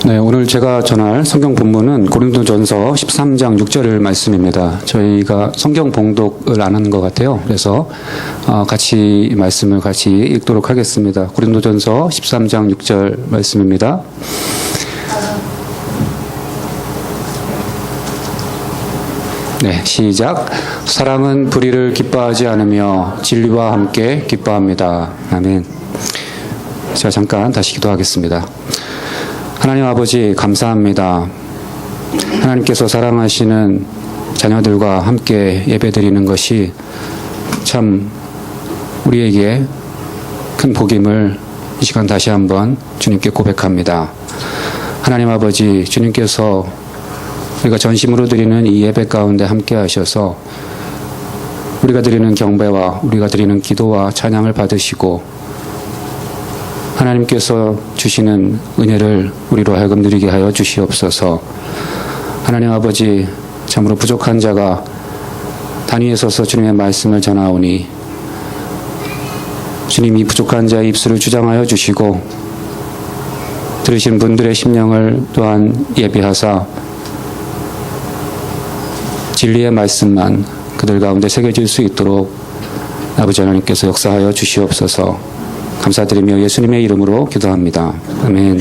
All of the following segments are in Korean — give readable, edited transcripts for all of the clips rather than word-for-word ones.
네, 오늘 제가 전할 성경 본문은 고린도전서 13장 6절 말씀입니다. 저희가 성경 봉독을 안 하는 것 같아요. 그래서 같이 말씀을 같이 읽도록 하겠습니다. 고린도전서 13장 6절 말씀입니다. 네, 시작. 사랑은 불의를 기뻐하지 않으며 진리와 함께 기뻐합니다. 아멘. 자, 잠깐 다시 기도하겠습니다. 하나님 아버지 감사합니다. 하나님께서 사랑하시는 자녀들과 함께 예배드리는 것이 참 우리에게 큰 복임을 이 시간 다시 한번 주님께 고백합니다. 하나님 아버지, 주님께서 우리가 전심으로 드리는 이 예배 가운데 함께 하셔서 우리가 드리는 경배와 우리가 드리는 기도와 찬양을 받으시고 하나님께서 주시는 은혜를 우리로 하여금 누리게 하여 주시옵소서. 하나님 아버지, 참으로 부족한 자가 단위에 서서 주님의 말씀을 전하오니 주님이 부족한 자의 입술을 주장하여 주시고 들으신 분들의 심령을 또한 예비하사 진리의 말씀만 그들 가운데 새겨질 수 있도록 아버지 하나님께서 역사하여 주시옵소서. 감사드리며 예수님의 이름으로 기도합니다. 아멘.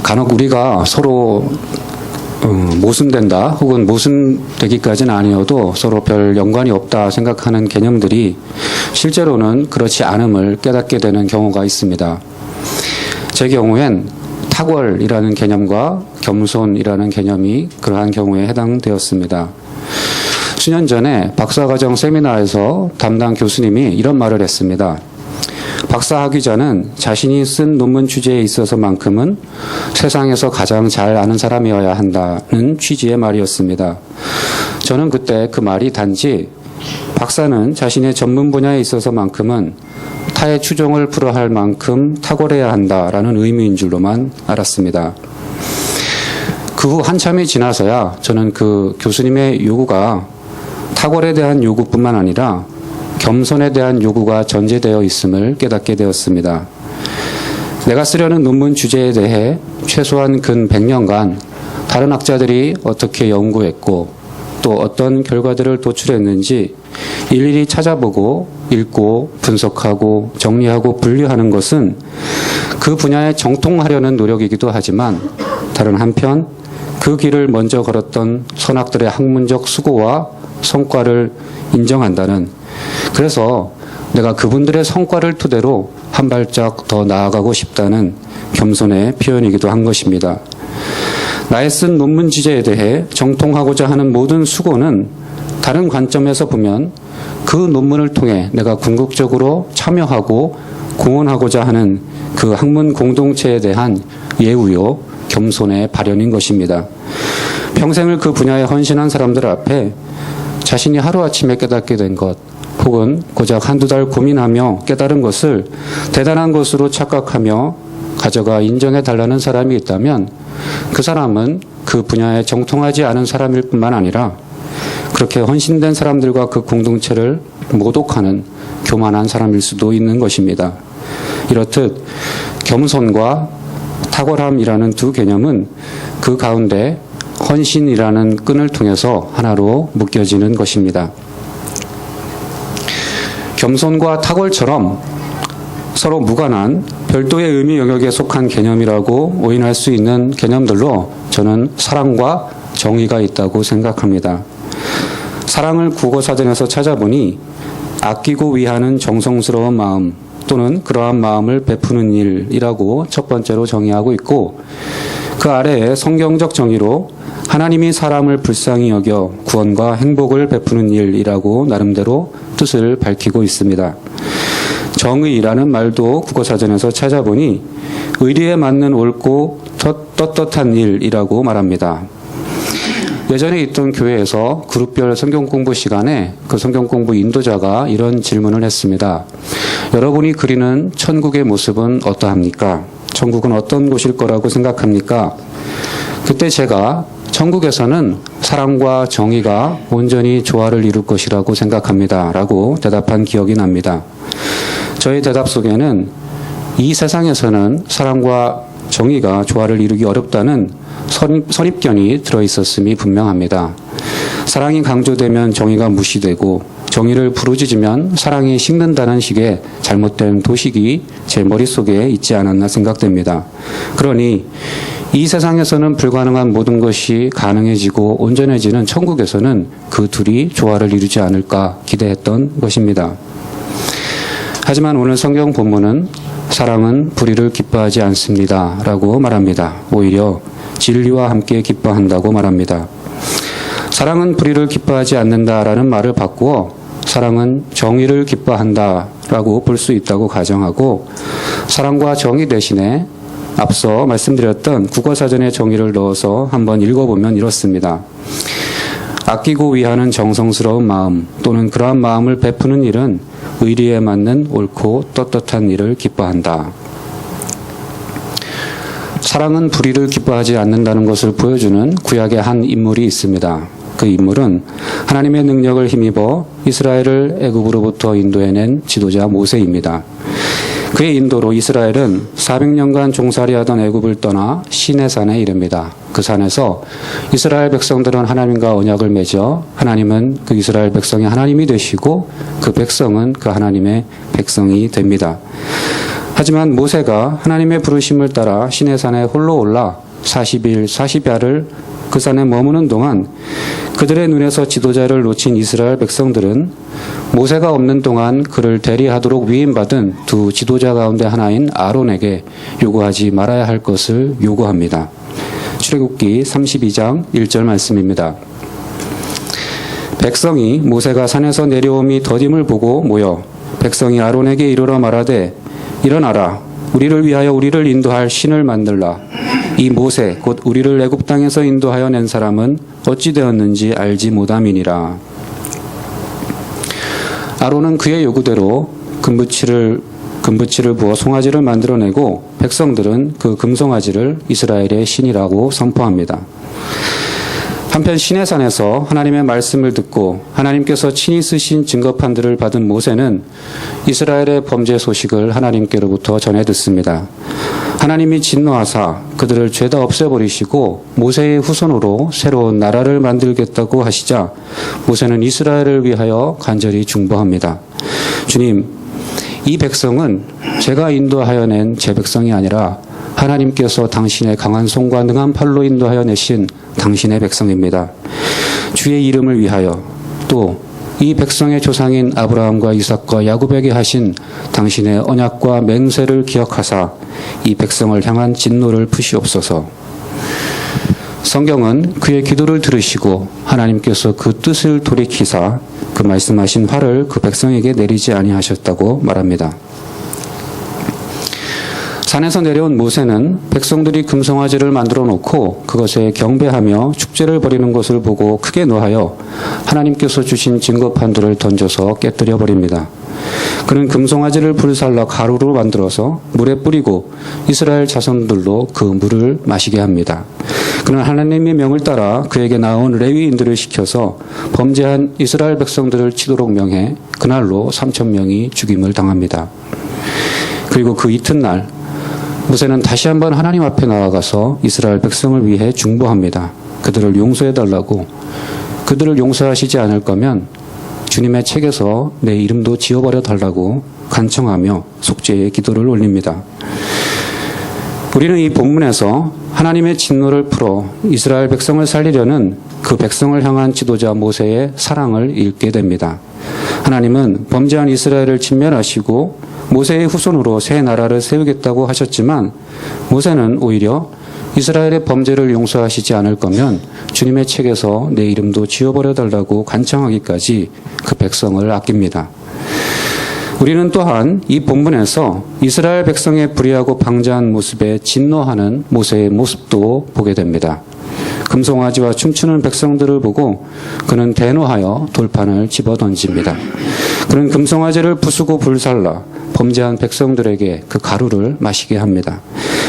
간혹 우리가 서로 모순된다 혹은 모순되기까지는 아니어도 서로 별 연관이 없다 생각하는 개념들이 실제로는 그렇지 않음을 깨닫게 되는 경우가 있습니다. 제 경우엔 탁월이라는 개념과 겸손이라는 개념이 그러한 경우에 해당되었습니다. 수년 전에 박사과정 세미나에서 담당 교수님이 이런 말을 했습니다. 박사학위자는 자신이 쓴 논문 주제에 있어서만큼은 세상에서 가장 잘 아는 사람이어야 한다는 취지의 말이었습니다. 저는 그때 그 말이 단지 박사는 자신의 전문 분야에 있어서만큼은 타의 추종을 풀어할 만큼 탁월해야 한다라는 의미인 줄로만 알았습니다. 그 후 한참이 지나서야 저는 그 교수님의 요구가 탁월에 대한 요구뿐만 아니라 겸손에 대한 요구가 전제되어 있음을 깨닫게 되었습니다. 내가 쓰려는 논문 주제에 대해 최소한 근 100년간 다른 학자들이 어떻게 연구했고 또 어떤 결과들을 도출했는지 일일이 찾아보고 읽고 분석하고 정리하고 분류하는 것은 그 분야에 정통하려는 노력이기도 하지만 다른 한편 그 길을 먼저 걸었던 선학들의 학문적 수고와 성과를 인정한다는, 그래서 내가 그분들의 성과를 토대로 한 발짝 더 나아가고 싶다는 겸손의 표현이기도 한 것입니다. 나의 쓴 논문 주제에 대해 정통하고자 하는 모든 수고는 다른 관점에서 보면 그 논문을 통해 내가 궁극적으로 참여하고 공헌하고자 하는 그 학문 공동체에 대한 예우요 겸손의 발현인 것입니다. 평생을 그 분야에 헌신한 사람들 앞에 자신이 하루아침에 깨닫게 된 것 혹은 고작 한두 달 고민하며 깨달은 것을 대단한 것으로 착각하며 가져가 인정해 달라는 사람이 있다면 그 사람은 그 분야에 정통하지 않은 사람일 뿐만 아니라 그렇게 헌신된 사람들과 그 공동체를 모독하는 교만한 사람일 수도 있는 것입니다. 이렇듯 겸손과 탁월함이라는 두 개념은 그 가운데 헌신이라는 끈을 통해서 하나로 묶여지는 것입니다. 겸손과 탁월처럼 서로 무관한 별도의 의미 영역에 속한 개념이라고 오인할 수 있는 개념들로 저는 사랑과 정의가 있다고 생각합니다. 사랑을 국어사전에서 찾아보니 아끼고 위하는 정성스러운 마음 또는 그러한 마음을 베푸는 일이라고 첫 번째로 정의하고 있고, 그 아래에 성경적 정의로 하나님이 사람을 불쌍히 여겨 구원과 행복을 베푸는 일이라고 나름대로 뜻을 밝히고 있습니다. 정의라는 말도 국어사전에서 찾아보니 의리에 맞는 옳고 떳떳한 일이라고 말합니다. 예전에 있던 교회에서 그룹별 성경 공부 시간에 그 성경 공부 인도자가 이런 질문을 했습니다. 여러분이 그리는 천국의 모습은 어떠합니까? 천국은 어떤 곳일 거라고 생각합니까? 그때 제가 천국에서는 사랑과 정의가 온전히 조화를 이룰 것이라고 생각합니다. 라고 대답한 기억이 납니다. 저의 대답 속에는 이 세상에서는 사랑과 정의가 조화를 이루기 어렵다는 선입견이 들어있었음이 분명합니다. 사랑이 강조되면 정의가 무시되고 정의를 부르짖으면 사랑이 식는다는 식의 잘못된 도식이 제 머릿속에 있지 않았나 생각됩니다. 그러니 이 세상에서는 불가능한 모든 것이 가능해지고 온전해지는 천국에서는 그 둘이 조화를 이루지 않을까 기대했던 것입니다. 하지만 오늘 성경 본문은 사랑은 불의를 기뻐하지 않습니다 라고 말합니다. 오히려 진리와 함께 기뻐한다고 말합니다. 사랑은 불의를 기뻐하지 않는다라는 말을 바꾸어 사랑은 정의를 기뻐한다라고 볼 수 있다고 가정하고 사랑과 정의 대신에 앞서 말씀드렸던 국어사전에 정의를 넣어서 한번 읽어보면 이렇습니다. 아끼고 위하는 정성스러운 마음 또는 그러한 마음을 베푸는 일은 의리에 맞는 옳고 떳떳한 일을 기뻐한다. 사랑은 불의를 기뻐하지 않는다는 것을 보여주는 구약의 한 인물이 있습니다. 그 인물은 하나님의 능력을 힘입어 이스라엘을 애굽으로부터 인도해낸 지도자 모세입니다. 그의 인도로 이스라엘은 400년간 종살이하던 애굽을 떠나 시내산에 이릅니다. 그 산에서 이스라엘 백성들은 하나님과 언약을 맺어 하나님은 그 이스라엘 백성의 하나님이 되시고 그 백성은 그 하나님의 백성이 됩니다. 하지만 모세가 하나님의 부르심을 따라 시내산에 홀로 올라 40일 40야를 그 산에 머무는 동안 그들의 눈에서 지도자를 놓친 이스라엘 백성들은 모세가 없는 동안 그를 대리하도록 위임받은 두 지도자 가운데 하나인 아론에게 요구하지 말아야 할 것을 요구합니다. 출애굽기 32장 1절 말씀입니다. 백성이 모세가 산에서 내려옴이 더딤을 보고 모여 백성이 아론에게 이르러 말하되 일어나라 우리를 위하여 우리를 인도할 신을 만들라. 이 모세 곧 우리를 애굽 땅에서 인도하여 낸 사람은 어찌 되었는지 알지 못함이니라. 아론은 그의 요구대로 금붙이를 부어 송아지를 만들어내고 백성들은 그 금송아지를 이스라엘의 신이라고 선포합니다. 한편 시내산에서 하나님의 말씀을 듣고 하나님께서 친히 쓰신 증거판들을 받은 모세는 이스라엘의 범죄 소식을 하나님께로부터 전해 듣습니다. 하나님이 진노하사 그들을 죄다 없애버리시고 모세의 후손으로 새로운 나라를 만들겠다고 하시자 모세는 이스라엘을 위하여 간절히 중보합니다. 주님, 이 백성은 제가 인도하여 낸 제 백성이 아니라 하나님께서 당신의 강한 손과 능한 팔로 인도하여 내신 당신의 백성입니다. 주의 이름을 위하여 또 이 백성의 조상인 아브라함과 이삭과 야곱에게 하신 당신의 언약과 맹세를 기억하사 이 백성을 향한 진노를 푸시옵소서. 성경은 그의 기도를 들으시고 하나님께서 그 뜻을 돌이키사 그 말씀하신 화를 그 백성에게 내리지 아니하셨다고 말합니다. 산에서 내려온 모세는 백성들이 금송아지를 만들어 놓고 그것에 경배하며 축제를 벌이는 것을 보고 크게 노하여 하나님께서 주신 증거판들을 던져서 깨뜨려 버립니다. 그는 금송아지를 불살라 가루로 만들어서 물에 뿌리고 이스라엘 자손들로 그 물을 마시게 합니다. 그는 하나님의 명을 따라 그에게 나온 레위인들을 시켜서 범죄한 이스라엘 백성들을 치도록 명해 그날로 3,000명이 죽임을 당합니다. 그리고 그 이튿날 모세는 다시 한번 하나님 앞에 나아가서 이스라엘 백성을 위해 중보합니다. 그들을 용서해달라고, 그들을 용서하시지 않을 거면 주님의 책에서 내 이름도 지워버려 달라고 간청하며 속죄의 기도를 올립니다. 우리는 이 본문에서 하나님의 진노를 풀어 이스라엘 백성을 살리려는 그 백성을 향한 지도자 모세의 사랑을 읽게 됩니다. 하나님은 범죄한 이스라엘을 진멸하시고 모세의 후손으로 새 나라를 세우겠다고 하셨지만 모세는 오히려 이스라엘의 범죄를 용서하시지 않을 거면 주님의 책에서 내 이름도 지워버려 달라고 간청하기까지 그 백성을 아낍니다. 우리는 또한 이 본문에서 이스라엘 백성의 불의하고 방자한 모습에 진노하는 모세의 모습도 보게 됩니다. 금송아지와 춤추는 백성들을 보고 그는 대노하여 돌판을 집어던집니다. 그는 금송아지를 부수고 불살라 범죄한 백성들에게 그 가루를 마시게 합니다.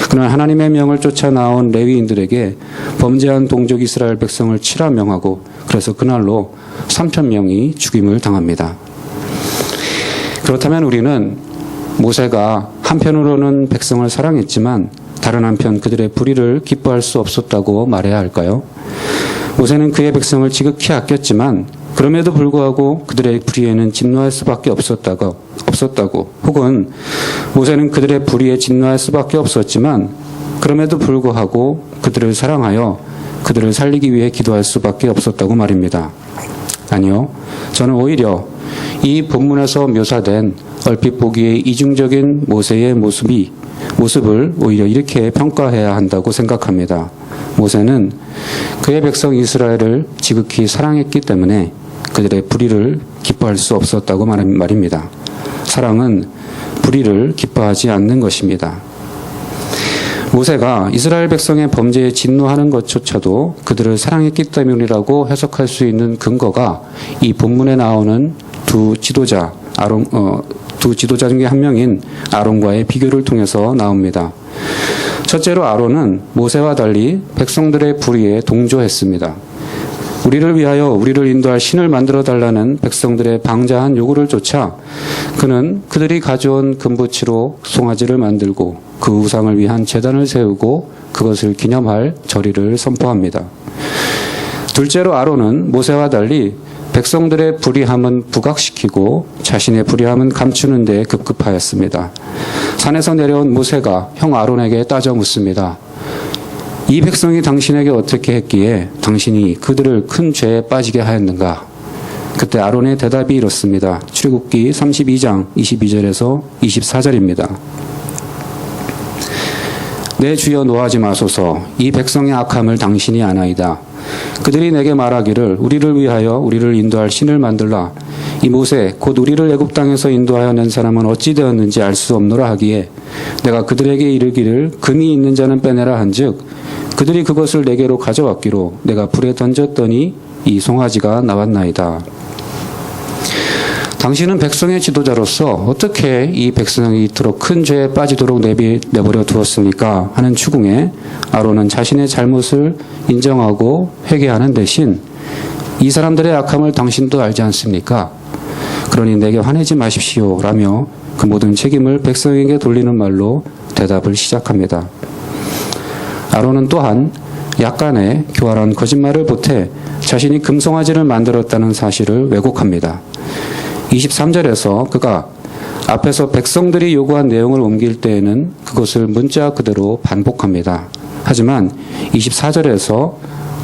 그는 하나님의 명을 쫓아 나온 레위인들에게 범죄한 동족 이스라엘 백성을 치라 명하고 그래서 그날로 3,000명이 죽임을 당합니다. 그렇다면 우리는 모세가 한편으로는 백성을 사랑했지만 다른 한편 그들의 불의를 기뻐할 수 없었다고 말해야 할까요? 모세는 그의 백성을 지극히 아꼈지만 그럼에도 불구하고 그들의 불의에는 진노할 수밖에 없었다고 혹은 모세는 그들의 불의에 진노할 수밖에 없었지만 그럼에도 불구하고 그들을 사랑하여 그들을 살리기 위해 기도할 수밖에 없었다고 말입니다. 아니요. 저는 오히려 이 본문에서 묘사된 얼핏 보기에 이중적인 모세의 모습을 오히려 이렇게 평가해야 한다고 생각합니다. 모세는 그의 백성 이스라엘을 지극히 사랑했기 때문에 그들의 불의를 기뻐할 수 없었다고 말입니다. 사랑은 불의를 기뻐하지 않는 것입니다. 모세가 이스라엘 백성의 지범죄에 진노하는 것조차도 그들을 사랑했기 때문이라고 해석할 수 있는 근거가 이 본문에 나오는 두 지도자 중에 한 명인 아론과의 비교를 통해서 나옵니다. 첫째로 아론은 모세와 달리 백성들의 불의에 동조했습니다. 우리를 위하여 우리를 인도할 신을 만들어 달라는 백성들의 방자한 요구를 쫓아 그는 그들이 가져온 금붙이로 송아지를 만들고 그 우상을 위한 제단을 세우고 그것을 기념할 절의를 선포합니다. 둘째로 아론은 모세와 달리 백성들의 불의함은 부각시키고 자신의 불의함은 감추는 데 급급하였습니다. 산에서 내려온 모세가 형 아론에게 따져 묻습니다. 이 백성이 당신에게 어떻게 했기에 당신이 그들을 큰 죄에 빠지게 하였는가? 그때 아론의 대답이 이렇습니다. 출애굽기 32장 22절에서 24절입니다. 내 주여 노하지 마소서. 이 백성의 악함을 당신이 아나이다. 그들이 내게 말하기를 우리를 위하여 우리를 인도할 신을 만들라. 이 모세 곧 우리를 애굽 땅에서 인도하여 낸 사람은 어찌 되었는지 알 수 없노라 하기에 내가 그들에게 이르기를 금이 있는 자는 빼내라 한즉 그들이 그것을 내게로 가져왔기로 내가 불에 던졌더니 이 송아지가 나왔나이다. 당신은 백성의 지도자로서 어떻게 이 백성이 이토록 큰 죄에 빠지도록 내버려 두었습니까? 하는 추궁에 아론은 자신의 잘못을 인정하고 회개하는 대신 이 사람들의 악함을 당신도 알지 않습니까? 그러니 내게 화내지 마십시오 라며 그 모든 책임을 백성에게 돌리는 말로 대답을 시작합니다. 아론은 또한 약간의 교활한 거짓말을 보태 자신이 금송아지를 만들었다는 사실을 왜곡합니다. 23절에서 그가 앞에서 백성들이 요구한 내용을 옮길 때에는 그것을 문자 그대로 반복합니다. 하지만 24절에서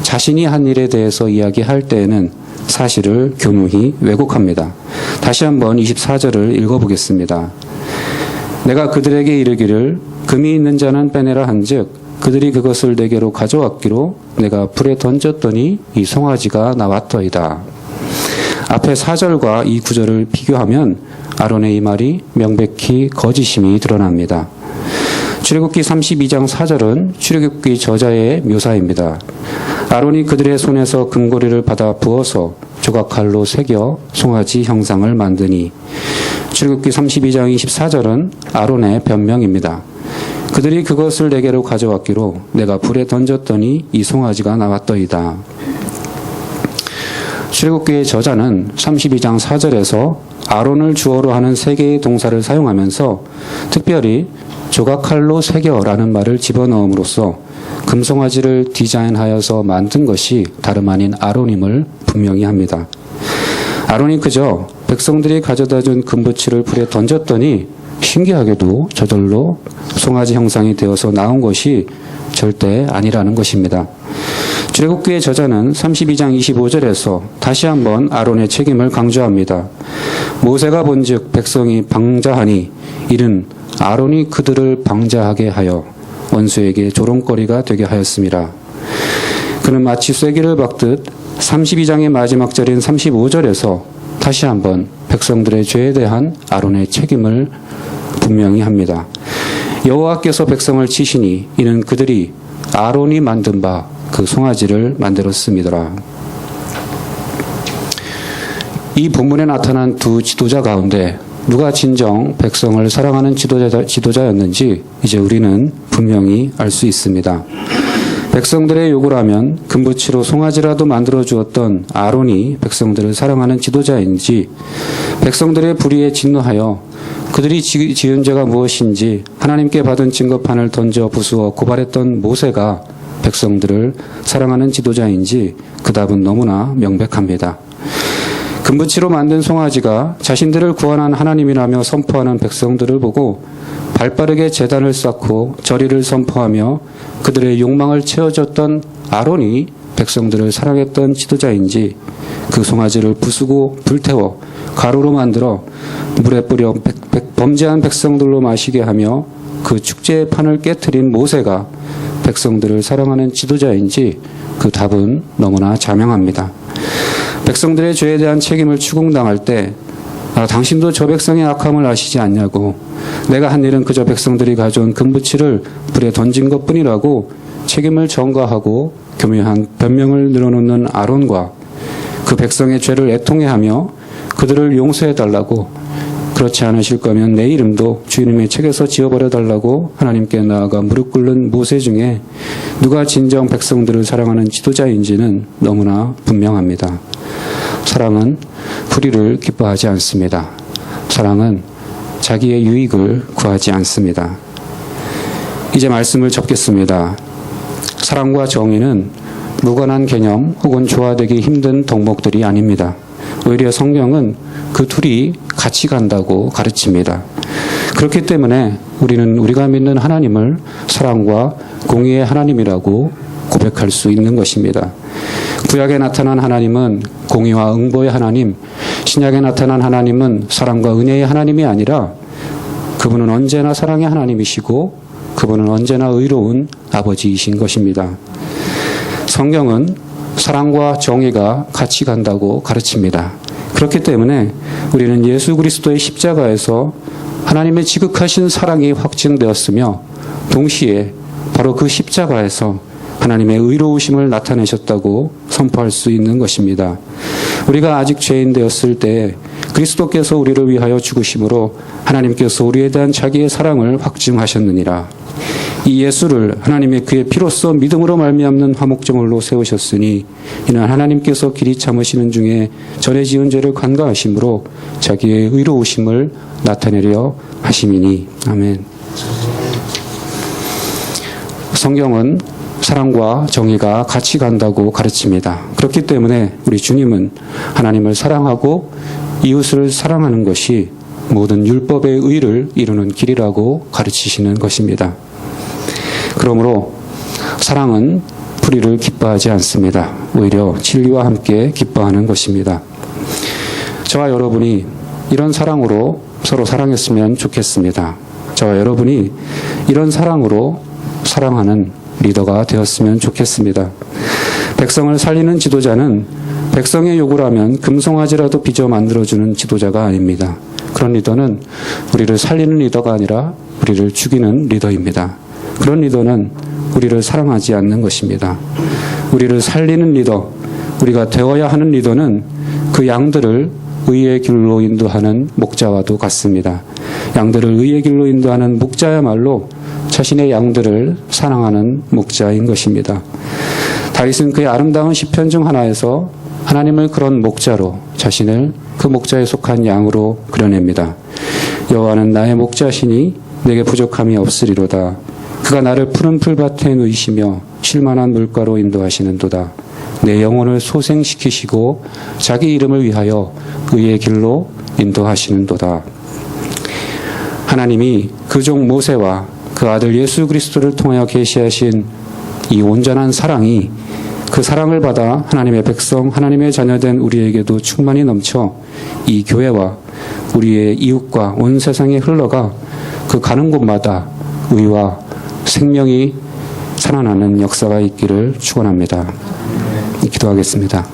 자신이 한 일에 대해서 이야기할 때에는 사실을 교묘히 왜곡합니다. 다시 한번 24절을 읽어보겠습니다. 내가 그들에게 이르기를 금이 있는 자는 빼내라 한즉 그들이 그것을 내게로 가져왔기로 내가 불에 던졌더니 이 송아지가 나왔더이다. 앞에 4절과 이 9절을 비교하면 아론의 이 말이 명백히 거짓임이 드러납니다. 출애굽기 32장 4절은 출애굽기 저자의 묘사입니다. 아론이 그들의 손에서 금고리를 받아 부어서 조각칼로 새겨 송아지 형상을 만드니 출애굽기 32장 24절은 아론의 변명입니다. 그들이 그것을 내게로 가져왔기로 내가 불에 던졌더니 이 송아지가 나왔더이다. 출애굽기의 저자는 32장 4절에서 아론을 주어로 하는 세 개의 동사를 사용하면서 특별히 조각칼로 새겨라는 말을 집어넣음으로써 금송아지를 디자인하여서 만든 것이 다름 아닌 아론임을 분명히 합니다. 아론이 그저 백성들이 가져다 준 금붙이를 불에 던졌더니 신기하게도 저절로 송아지 형상이 되어서 나온 것이 절대 아니라는 것입니다. 출애굽기의 저자는 32장 25절에서 다시 한번 아론의 책임을 강조합니다. 모세가 본즉 백성이 방자하니 이는 아론이 그들을 방자하게 하여 원수에게 조롱거리가 되게 하였습니다. 그는 마치 쐐기를 박듯 32장의 마지막 절인 35절에서 다시 한번 백성들의 죄에 대한 아론의 책임을 분명히 합니다. 여호와께서 백성을 치시니 이는 그들이 아론이 만든 바 그 송아지를 만들었음이더라. 이 본문에 나타난 두 지도자 가운데 누가 진정 백성을 사랑하는 지도자였는지 이제 우리는 분명히 알 수 있습니다. 백성들의 요구라면 금붙이로 송아지라도 만들어 주었던 아론이 백성들을 사랑하는 지도자인지 백성들의 불의에 진노하여 그들이 지은 죄가 무엇인지 하나님께 받은 증거판을 던져 부수어 고발했던 모세가 백성들을 사랑하는 지도자인지 그 답은 너무나 명백합니다. 금붙이로 만든 송아지가 자신들을 구원한 하나님이라며 선포하는 백성들을 보고 발빠르게 제단을 쌓고 절의를 선포하며 그들의 욕망을 채워줬던 아론이 백성들을 사랑했던 지도자인지 그 송아지를 부수고 불태워 가루로 만들어 물에 뿌려 범죄한 백성들로 마시게 하며 그 축제의 판을 깨트린 모세가 백성들을 사랑하는 지도자인지 그 답은 너무나 자명합니다. 백성들의 죄에 대한 책임을 추궁당할 때 당신도 저 백성의 악함을 아시지 않냐고, 내가 한 일은 그저 백성들이 가져온 금붙이를 불에 던진 것뿐이라고 책임을 전가하고 교묘한 변명을 늘어놓는 아론과 그 백성의 죄를 애통해하며 그들을 용서해달라고, 그렇지 않으실 거면 내 이름도 주님의 책에서 지워버려달라고 하나님께 나아가 무릎 꿇는 모세 중에 누가 진정 백성들을 사랑하는 지도자인지는 너무나 분명합니다. 사랑은 불의를 기뻐하지 않습니다. 사랑은 자기의 유익을 구하지 않습니다. 이제 말씀을 접겠습니다. 사랑과 정의는 무관한 개념 혹은 조화되기 힘든 덕목들이 아닙니다. 오히려 성경은 그 둘이 같이 간다고 가르칩니다. 그렇기 때문에 우리는 우리가 믿는 하나님을 사랑과 공의의 하나님이라고 고백할 수 있는 것입니다. 구약에 나타난 하나님은 공의와 응보의 하나님, 신약에 나타난 하나님은 사랑과 은혜의 하나님이 아니라 그분은 언제나 사랑의 하나님이시고 그분은 언제나 의로운 아버지이신 것입니다. 성경은 사랑과 정의가 같이 간다고 가르칩니다. 그렇기 때문에 우리는 예수 그리스도의 십자가에서 하나님의 지극하신 사랑이 확증되었으며 동시에 바로 그 십자가에서 하나님의 의로우심을 나타내셨다고 선포할 수 있는 것입니다. 우리가 아직 죄인 되었을 때 그리스도께서 우리를 위하여 죽으심으로 하나님께서 우리에 대한 자기의 사랑을 확증하셨느니라. 이 예수를 하나님의 그의 피로써 믿음으로 말미암는 화목제물로 세우셨으니 이는 하나님께서 길이 참으시는 중에 전에 지은 죄를 간과하심으로 자기의 의로우심을 나타내려 하심이니. 아멘. 성경은 사랑과 정의가 같이 간다고 가르칩니다. 그렇기 때문에 우리 주님은 하나님을 사랑하고 이웃을 사랑하는 것이 모든 율법의 의를 이루는 길이라고 가르치시는 것입니다. 그러므로 사랑은 불의를 기뻐하지 않습니다. 오히려 진리와 함께 기뻐하는 것입니다. 저와 여러분이 이런 사랑으로 서로 사랑했으면 좋겠습니다. 저와 여러분이 이런 사랑으로 사랑하는 리더가 되었으면 좋겠습니다. 백성을 살리는 지도자는 백성의 요구를 하면 금송아지라도 빚어 만들어주는 지도자가 아닙니다. 그런 리더는 우리를 살리는 리더가 아니라 우리를 죽이는 리더입니다. 그런 리더는 우리를 사랑하지 않는 것입니다. 우리를 살리는 리더, 우리가 되어야 하는 리더는 그 양들을 의의 길로 인도하는 목자와도 같습니다. 양들을 의의 길로 인도하는 목자야말로 자신의 양들을 사랑하는 목자인 것입니다. 다윗은 그의 아름다운 시편 중 하나에서 하나님을 그런 목자로, 자신을 그 목자에 속한 양으로 그려냅니다. 여호와는 나의 목자시니 내게 부족함이 없으리로다. 그가 나를 푸른 풀밭에 누이시며 쉴만한 물가로 인도하시는도다. 내 영혼을 소생시키시고 자기 이름을 위하여 의의 길로 인도하시는도다. 하나님이 그 종 모세와 그 아들 예수 그리스도를 통하여 계시하신 이 온전한 사랑이, 그 사랑을 받아 하나님의 백성, 하나님의 자녀된 우리에게도 충만히 넘쳐 이 교회와 우리의 이웃과 온 세상에 흘러가 그 가는 곳마다 의와 생명이 살아나는 역사가 있기를 축원합니다. 기도하겠습니다.